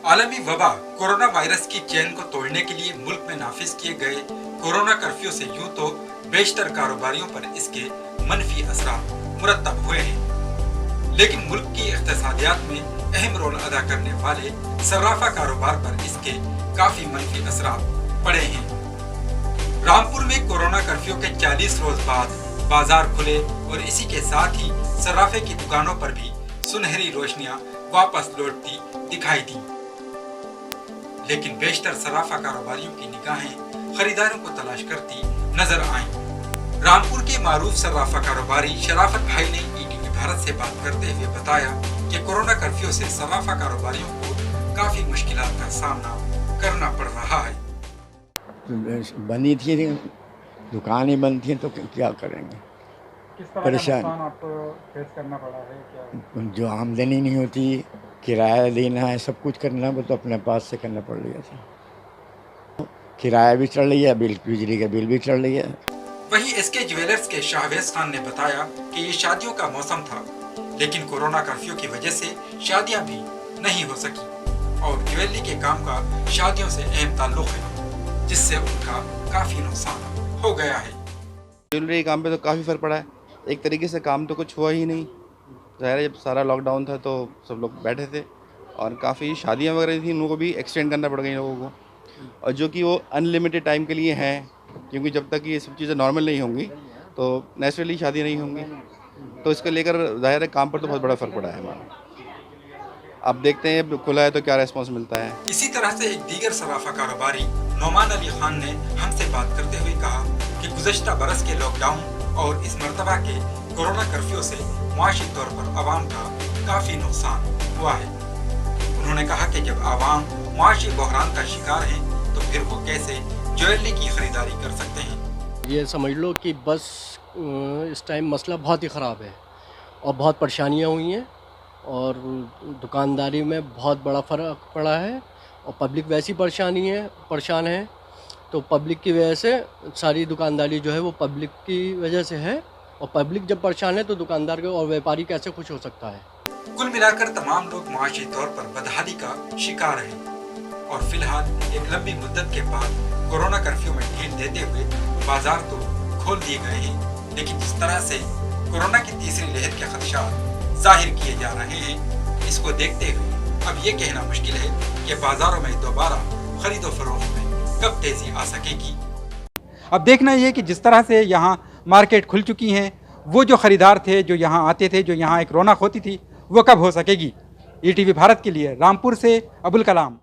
आलमी वबा corona virus की चेन को तोड़ने के लिए मुल्क में नाफिज किए गए कोरोना कर्फ्यू से यूं तो बेशतर कारोबारियों पर इसके मनफी असरात मुरतब हुए हैं, लेकिन मुल्क की इक़्तिसादियात में अहम रोल अदा करने वाले सर्राफा कारोबार पर इसके काफी मनफी असरात पड़े हैं। रामपुर में कोरोना कर्फ्यू के 40 रोज बाद बाजार खुले और इसी के साथ ही सर्राफे की दुकानों पर भी सुनहरी रोशनियां वापस लौटती दिखाई दी, लेकिन बेशतर सर्राफा कारोबारियों की निगाहें खरीदारों को तलाश करती नजर आईं। रामपुर के मारूफ सर्राफा कारोबारी शराफत भाई ने ईटीवी भारत से बात करते हुए बताया कि कोरोना कर्फ्यू से सर्राफा कारोबारियों को काफी मुश्किलात का सामना करना पड़ रहा है। बनी थी दुकानें बंद थी तो क्या करेंगे, किस तरह परेशान का नुकसान आपको फेस करना पड़ा है? क्या जो आमदनी नहीं होती, किराया देना है, सब कुछ करना है, वो तो अपने पास से करना पड़ रहा था। किराया भी चढ़ रही है, बिजली का बिल भी चढ़ रही है। वहीं एसके ज्वेलर्स के शाहवेज खान ने बताया कि ये शादियों का मौसम था, लेकिन कोरोना कर्फ्यू की वजह से शादियां भी नहीं हो सकी और ज्वेलरी के काम का शादियों से अहम ताल्लुक है, जिससे उनका काफी नुकसान हो गया है। ज्वेलरी के काम पे तो काफ़ी फ़र्क पड़ा है। एक तरीके से काम तो कुछ हुआ ही नहीं, ज़ाहिर है जब सारा लॉकडाउन था तो सब लोग बैठे थे और काफ़ी शादियां वगैरह थी, उनको भी एक्सटेंड करना पड़ गई लोगों को, और जो कि वो अनलिमिटेड टाइम के लिए हैं, क्योंकि जब तक ये सब चीज़ें नॉर्मल नहीं होंगी तो नेचुरली शादी नहीं होंगी। तो इसको लेकर ज़ाहिर है काम पर तो बहुत बड़ा फ़र्क पड़ा है हमारा। अब देखते हैं खुला है तो क्या रेस्पॉन्स मिलता है। इसी तरह से एक दीगर सराफा कारोबारी नौमान अली खान ने हमसे बात करते हुए कहा कि गुज़श्ता बरस के लॉकडाउन और इस मरतबा के कोरोना कर्फ्यू से मुआशी तौर पर आवाम का काफी नुकसान हुआ है। उन्होंने कहा कि जब आवाम मुआशी बहरान का शिकार है तो फिर वो कैसे ज्वेलरी की खरीदारी कर सकते हैं। ये समझ लो कि बस इस टाइम मसला बहुत ही ख़राब है और बहुत परेशानियाँ हुई हैं और दुकानदारी में बहुत बड़ा फ़र्क पड़ा है और पब्लिक वैसी परेशान है, तो पब्लिक की वजह से सारी दुकानदारी जो है वो पब्लिक की वजह से है, और पब्लिक जब परेशान है तो दुकानदार और व्यापारी कैसे खुश हो सकता है। कुल मिलाकर तमाम लोग मुआशी तौर पर बदहाली का शिकार हैं और फिलहाल एक लंबी मुद्दत के बाद कोरोना कर्फ्यू में ढील देते हुए बाजार तो खोल दिए गए हैं, लेकिन जिस तरह से कोरोना की तीसरी लहर के खदशात जाहिर किए जा रहे हैं, इसको देखते हुए अब ये कहना मुश्किल है कि बाजारों में दोबारा खरीदो फरोख्त में कब तेजी आ सकेगी। अब देखना ये कि जिस तरह से यहाँ मार्केट खुल चुकी हैं, वो जो ख़रीदार थे जो यहाँ आते थे, जो यहाँ एक रौनक होती थी, वो कब हो सकेगी। ईटीवी भारत के लिए रामपुर से अबुल कलाम।